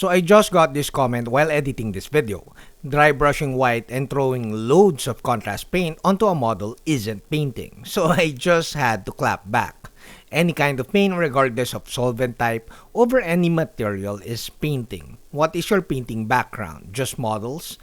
So I just got this comment while editing this video. Dry brushing white and throwing loads of contrast paint onto a model isn't painting. So I just had to clap back. Any kind of paint regardless of solvent type over any material is painting. What is your painting background? Just models?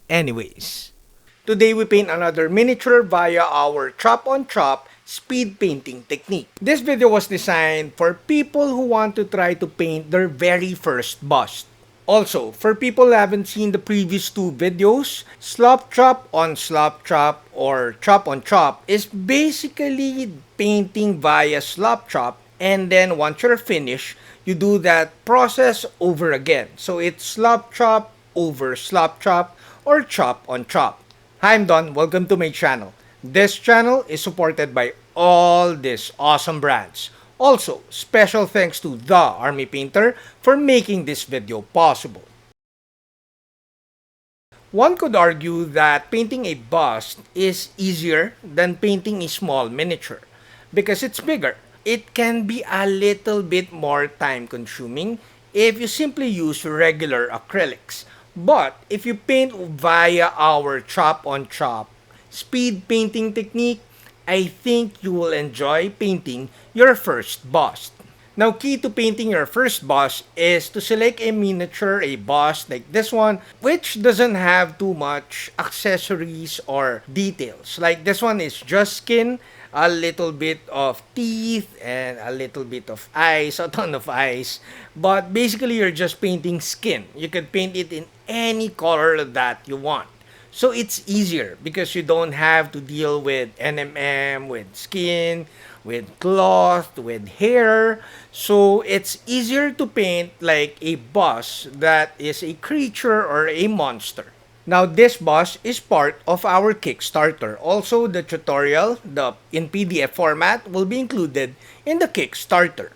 Anyways, today we paint another miniature via our ChoponChop Speed Painting technique. This video was designed for people who want to try to paint their very first bust. Also, for people who haven't seen the previous two videos, Slapchop on Slapchop or ChoponChop is basically painting via Slapchop, and then once you're finished, you do that process over again. So it's Slapchop over Slapchop or ChoponChop. Hi, I'm Don. Welcome to my channel. This channel is supported by all these awesome brands. Also, special thanks to The Army Painter for making this video possible. One could argue that painting a bust is easier than painting a small miniature because it's bigger. It can be a little bit more time consuming if you simply use regular acrylics. But if you paint via our ChoponChop speed painting technique, I think you will enjoy painting your first bust. Now, key to painting your first bust is to select a miniature, a bust like this one, which doesn't have too much accessories or details. Like this one is just skin, a little bit of teeth, and a little bit of eyes, a ton of eyes. But basically, you're just painting skin. You can paint it in any color that you want. So it's easier because you don't have to deal with NMM, with skin, with cloth, with hair. So it's easier to paint like a bust that is a creature or a monster. Now this bust is part of our Kickstarter. Also, the tutorial in PDF format will be included in the Kickstarter.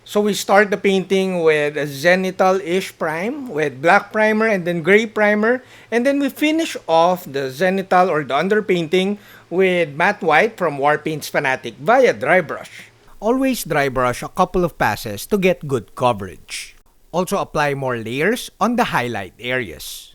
So we start the painting with a zenithal-ish prime with black primer and then gray primer, and then we finish off the zenithal or the underpainting with matte white from Warpaint's Fanatic via dry brush. Always dry brush a couple of passes to get good coverage. Also apply more layers on the highlight areas.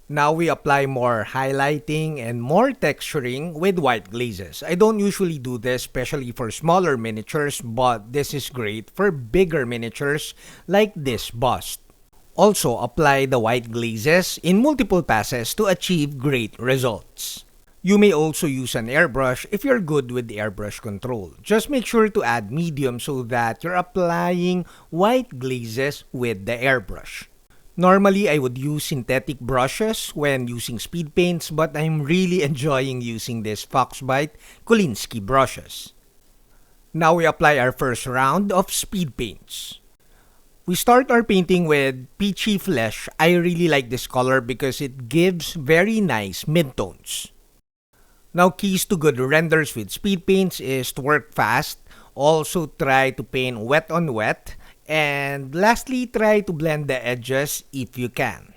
Now we apply more highlighting and more texturing with white glazes. I don't usually do this, especially for smaller miniatures, but this is great for bigger miniatures like this bust. Also apply the white glazes in multiple passes to achieve great results. You may also use an airbrush if you're good with airbrush control. Just make sure to add medium so that you're applying white glazes with the airbrush. Normally, I would use synthetic brushes when using speed paints, but I'm really enjoying using these Foxbite Kolinsky brushes. Now we apply our first round of speed paints. We start our painting with peachy flesh. I really like this color because it gives very nice midtones. Now, keys to good renders with speed paints is to work fast. Also, try to paint wet on wet. And lastly, try to blend the edges if you can.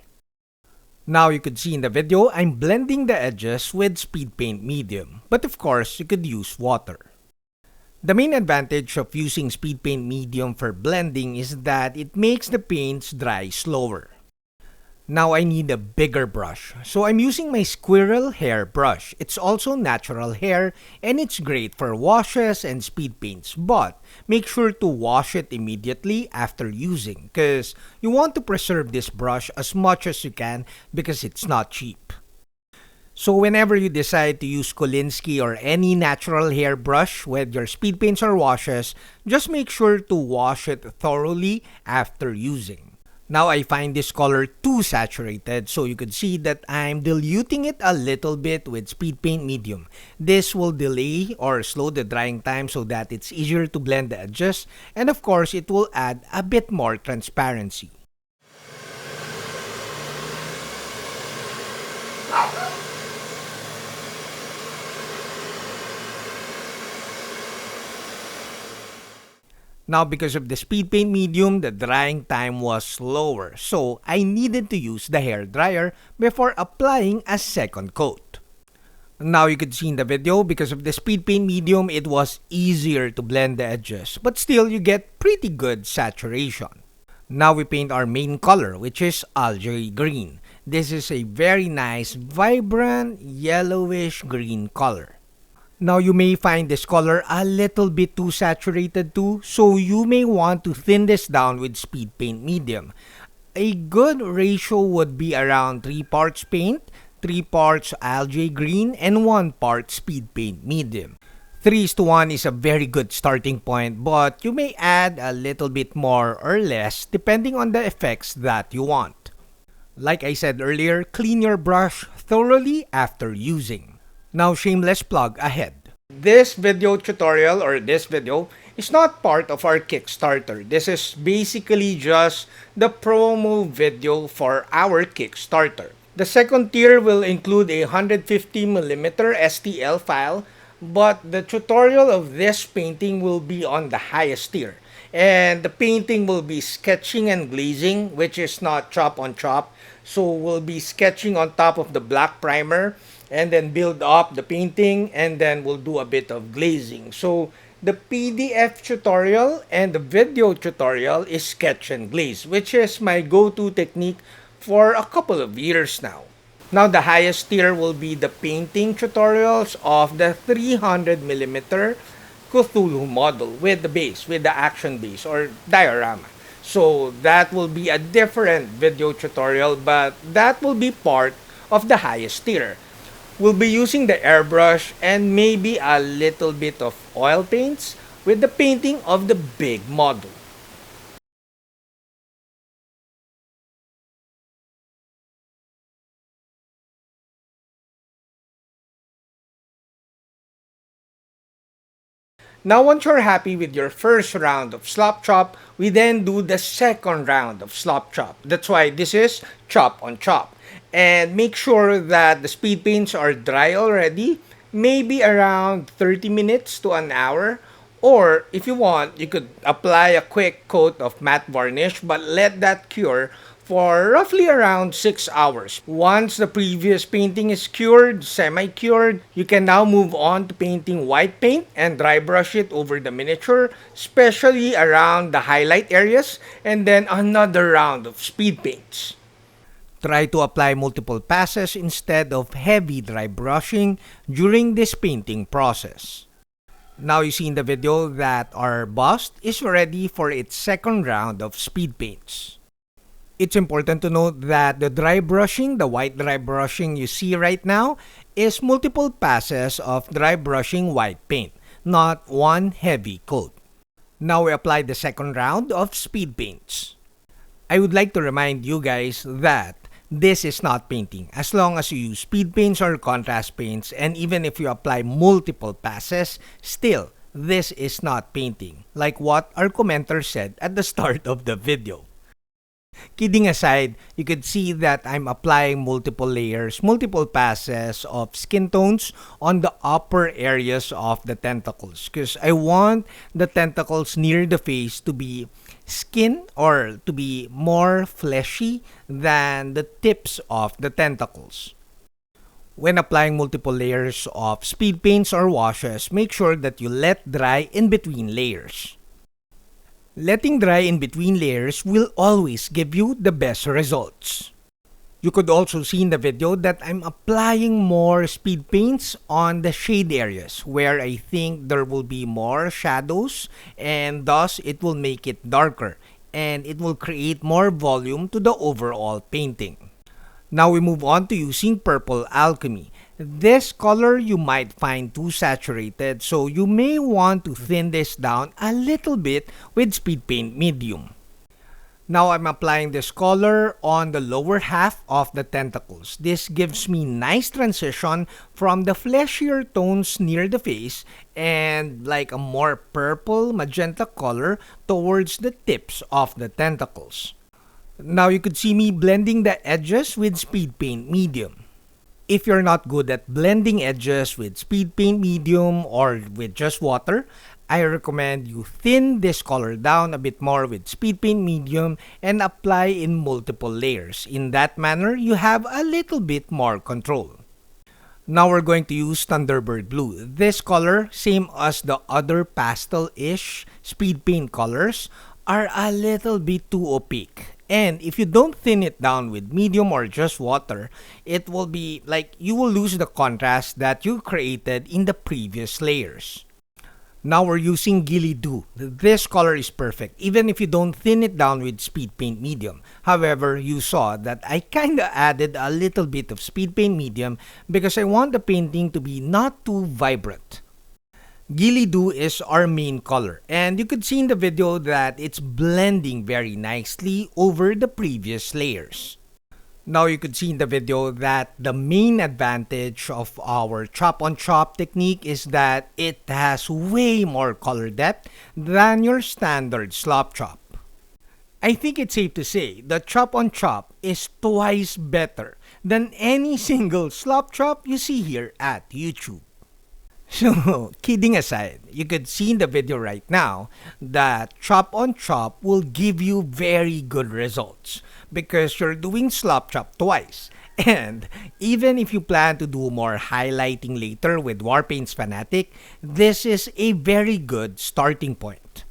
Now you could see in the video, I'm blending the edges with speed paint medium. But of course, you could use water. The main advantage of using speed paint medium for blending is that it makes the paints dry slower. Now I need a bigger brush, so I'm using my squirrel hair brush. It's also natural hair and it's great for washes and speed paints, but make sure to wash it immediately after using because you want to preserve this brush as much as you can because it's not cheap. So whenever you decide to use Kolinsky or any natural hair brush with your speed paints or washes, just make sure to wash it thoroughly after using. Now I find this color too saturated, so you could see that I'm diluting it a little bit with speed paint medium. This will delay or slow the drying time so that it's easier to blend the edges, and of course it will add a bit more transparency. Now, because of the speed paint medium, the drying time was slower, so I needed to use the hair dryer before applying a second coat. Now you could see in the video, because of the speed paint medium, it was easier to blend the edges, but still you get pretty good saturation. Now we paint our main color, which is algae green. This is a very nice, vibrant, yellowish green color. Now you may find this color a little bit too saturated too, so you may want to thin this down with speed paint medium. A good ratio would be around 3 parts paint, 3 parts algae green, and 1 part speed paint medium. 3:1 is a very good starting point, but you may add a little bit more or less depending on the effects that you want. Like I said earlier, clean your brush thoroughly after using. Now, shameless plug ahead. This video tutorial or this video is not part of our Kickstarter. This is basically just the promo video for our Kickstarter. The second tier will include a 150mm STL file, but the tutorial of this painting will be on the highest tier. And the painting will be sketching and glazing, which is not chop on chop. So we'll be sketching on top of the black primer and then build up the painting, and then we'll do a bit of glazing. So the PDF tutorial and the video tutorial is sketch and glaze, which is my go-to technique for a couple of years now. Now the highest tier will be the painting tutorials of the 300mm Cthulhu model with the base, with the action base or diorama. So that will be a different video tutorial, but that will be part of the highest tier. We'll be using the airbrush and maybe a little bit of oil paints with the painting of the big model. Now once you're happy with your first round of slop chop, we then do the second round of slop chop. That's why this is chop on chop. And make sure that the speed paints are dry already, maybe around 30 minutes to an hour. Or if you want, you could apply a quick coat of matte varnish, but let that cure for roughly around 6 hours. Once the previous painting is cured, semi-cured, you can now move on to painting white paint and dry brush it over the miniature, especially around the highlight areas, and then another round of speed paints. Try to apply multiple passes instead of heavy dry brushing during this painting process. Now you see in the video that our bust is ready for its second round of speed paints. It's important to note that the dry brushing, the white dry brushing you see right now, is multiple passes of dry brushing white paint, not one heavy coat. Now we apply the second round of speed paints. I would like to remind you guys that this is not painting. As long as you use speed paints or contrast paints, and even if you apply multiple passes, still, this is not painting, like what our commenter said at the start of the video. Kidding aside, you could see that I'm applying multiple layers, multiple passes of skin tones on the upper areas of the tentacles, because I want the tentacles near the face to be skin or to be more fleshy than the tips of the tentacles. When applying multiple layers of speed paints or washes, make sure that you let dry in between layers. Letting dry in between layers will always give you the best results. You could also see in the video that I'm applying more speed paints on the shade areas where I think there will be more shadows, and thus it will make it darker and it will create more volume to the overall painting. Now we move on to using purple alchemy. This color you might find too saturated, so you may want to thin this down a little bit with speed paint medium. Now I'm applying this color on the lower half of the tentacles. This gives me nice transition from the fleshier tones near the face and like a more purple magenta color towards the tips of the tentacles. Now you could see me blending the edges with speed paint medium. If you're not good at blending edges with speed paint medium or with just water, I recommend you thin this color down a bit more with speed paint medium and apply in multiple layers. In that manner, you have a little bit more control. Now we're going to use Thunderbird Blue. This color, same as the other pastel-ish speed paint colors, are a little bit too opaque. And if you don't thin it down with medium or just water, it will be like you will lose the contrast that you created in the previous layers. Now we're using Gilly Do. This color is perfect even if you don't thin it down with Speed Paint Medium. However, you saw that I kinda added a little bit of Speed Paint Medium because I want the painting to be not too vibrant. Gilly Do is our main color, and you could see in the video that it's blending very nicely over the previous layers. Now you could see in the video that the main advantage of our chop on chop technique is that it has way more color depth than your standard slop chop. I think it's safe to say that chop on chop is twice better than any single slop chop you see here at YouTube. So, kidding aside, you could see in the video right now that chop on chop will give you very good results because you're doing slop chop twice. And even if you plan to do more highlighting later with Warpaint's Fanatic, this is a very good starting point.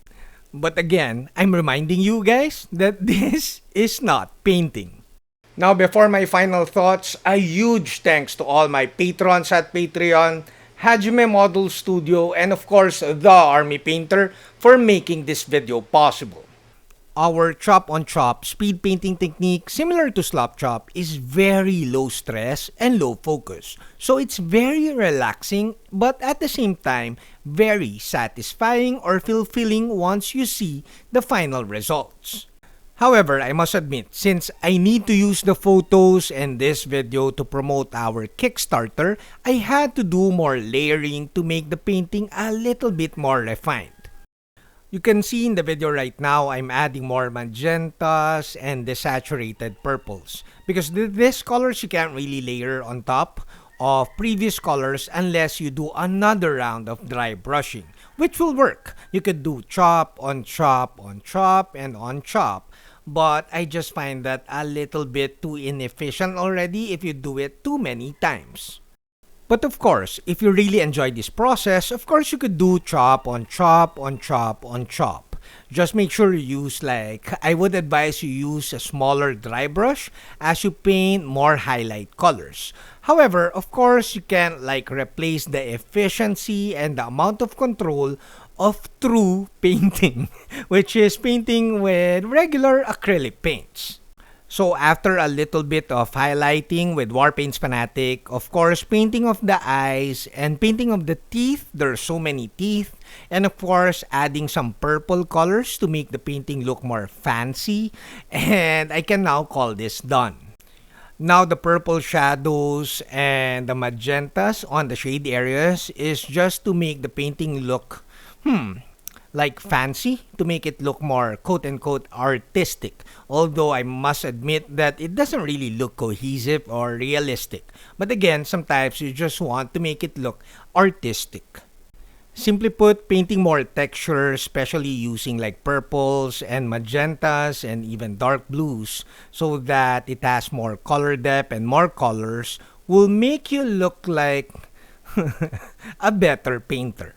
But again, I'm reminding you guys that this is not painting. Now, before my final thoughts, a huge thanks to all my patrons at Patreon, Hajime Model Studio, and of course, the Army Painter for making this video possible. Our chop on chop speed painting technique, similar to slop chop, is very low stress and low focus. So it's very relaxing, but at the same time, very satisfying or fulfilling once you see the final results. However, I must admit, since I need to use the photos and this video to promote our Kickstarter, I had to do more layering to make the painting a little bit more refined. You can see in the video right now, I'm adding more magentas and desaturated purples. Because these colors you can't really layer on top of previous colors unless you do another round of dry brushing, which will work. You could do chop, on chop, on chop, and on chop. But I just find that a little bit too inefficient already if you do it too many times. But of course, if you really enjoy this process, of course you could do chop on chop on chop on chop. Just make sure you use I would advise you use a smaller dry brush as you paint more highlight colors. However, of course, you can replace the efficiency and the amount of control of true painting, which is painting with regular acrylic paints. So after a little bit of highlighting with Warpaint's Fanatic, of course, painting of the eyes and painting of the teeth, there are so many teeth, and of course, adding some purple colors to make the painting look more fancy, and I can now call this done. Now the purple shadows and the magentas on the shade areas is just to make the painting look fancy, to make it look more quote-unquote artistic. Although I must admit that it doesn't really look cohesive or realistic. But again, sometimes you just want to make it look artistic. Simply put, painting more texture, especially using purples and magentas and even dark blues, so that it has more color depth and more colors, will make you look like a better painter.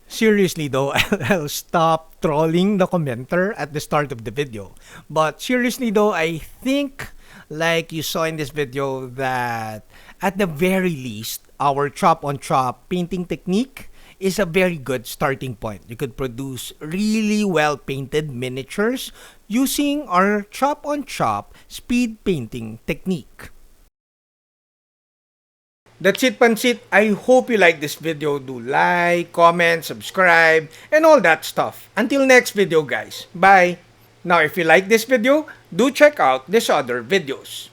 Seriously though, I'll stop trolling the commenter at the start of the video. But seriously though, I think, like you saw in this video, that at the very least, our chop on chop painting technique is a very good starting point. You could produce really well painted miniatures using our chop on chop speed painting technique. That's it, Pansit. I hope you like this video. Do like, comment, subscribe, and all that stuff. Until next video, guys. Bye! Now, if you like this video, do check out these other videos.